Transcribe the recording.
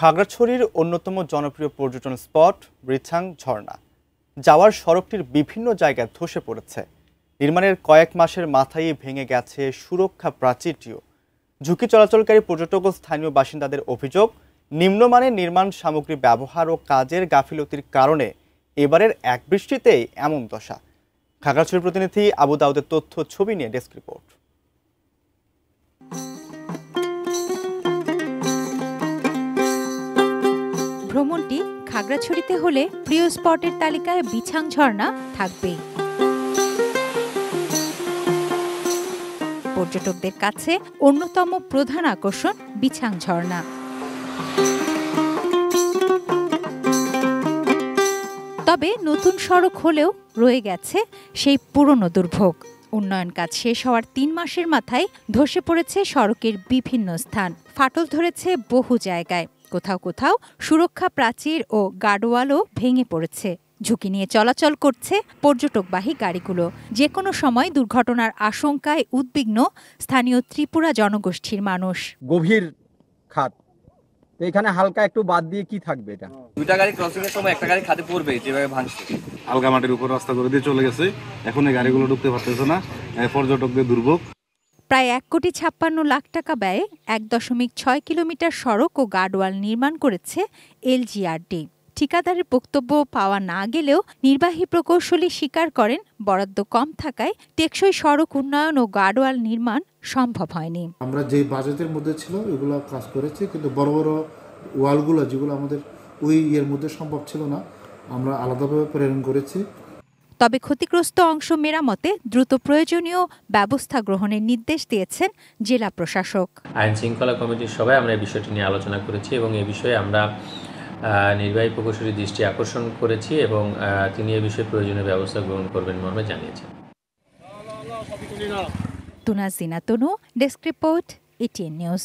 খাগড়াছড়ির অন্যতম জনপ্রিয় পর্যটন স্পট বৃছাং ঝর্ণা যাওয়ার সড়কটির বিভিন্ন জায়গায় ধসে পড়েছে। নির্মাণের কয়েক মাসের মাথায় ভেঙে গেছে সুরক্ষা প্রাচীরটিও। ঝুঁকি চলাচলকারী পর্যটক ও স্থানীয় বাসিন্দাদের অভিযোগ, নিম্নমানের নির্মাণ সামগ্রী ব্যবহার ও কাজের গাফিলতির কারণে এবারের এক বৃষ্টিতেই এমন দশা। খাগড়াছড়ির প্রতিনিধি আবু দাউদের তথ্য ছবি নিয়ে ডেস্ক রিপোর্ট। ভ্রমণটি খাগড়াছড়িতে হলে প্রিয় স্পটের তালিকায় বৃছাং ঝর্ণা থাকবেই। পর্যটকদের কাছে অন্যতম প্রধান আকর্ষণ বৃছাং ঝর্ণা। তবে নতুন সড়ক হলেও রয়ে গেছে সেই পুরনো দুর্ভোগ। উন্নয়ন কাজ শেষ হওয়ার ৩ মাসের মাথায় ধসে পড়েছে সড়কের বিভিন্ন স্থান, ফাটল ধরেছে বহু জায়গায়। কোথাও কোথাও সুরক্ষা প্রাচীর ও গার্ডওয়ালও ভেঙে পড়েছে। ঝুঁকি নিয়ে চলাচল করছে পর্যটকবাহী গাড়িগুলো। যে কোনো সময় দুর্ঘটনার আশঙ্কায় উদ্বিগ্ন স্থানীয় ত্রিপুরা জনগোষ্ঠীর মানুষ। গভীর খাত, এখানে হালকা একটু বাদ দিয়ে কি থাকবে? এটা দুইটা গাড়ি ক্রসিং এর সময় একটা গাড়ি খাদে পড়বে, যেভাবে ভাঙছে। হালকা মাটির উপর রাস্তা করে দিয়ে চলে গেছে, এখন এই গাড়িগুলো ঢুকতে পারতেছে না, পর্যটকদের দুর্ভোগ। প্রায় ১,৫৬,০০,০০০ টাকা ব্যয়ে ১.৬ কিলোমিটার সড়ক ও গার্ডওয়াল নির্মাণ করেছে এলজিআরডি। ঠিকাদারের বক্তব্য পাওয়া না গেলেও নির্বাহী প্রকৌশলী স্বীকার করেন, বরাদ্দ কম থাকায় টেকসই সড়ক উন্নয়ন ও গার্ডওয়াল নির্মাণ সম্ভব হয়নি। আমরা যে বাজেটের মধ্যে ছিল ওইগুলো কাজ করেছি, কিন্তু বড় বড় ওয়ালগুলো যেগুলো আমাদের ওই ইয়ের মধ্যে সম্ভব ছিল না, আমরা আলাদাভাবে প্রেরণ করেছি। তবে ক্ষতিগ্রস্ত অংশ মেরামতে দ্রুত প্রয়োজনীয় ব্যবস্থা গ্রহণের নির্দেশ দিয়েছেন জেলা প্রশাসক। আইন শৃঙ্খলা কমিটির সভায় আমরা এই বিষয়টি নিয়ে আলোচনা করেছি এবং এই বিষয়ে আমরা নির্বাহী প্রকৌশলীর দৃষ্টি আকর্ষণ করেছি এবং তিনি এই বিষয়ে প্রয়োজনীয় ব্যবস্থা গ্রহণ করবেন মর্মে জানিয়েছেন। তুনাজিনা তনু, ডেস্ক রিপোর্ট, এটিএন নিউজ।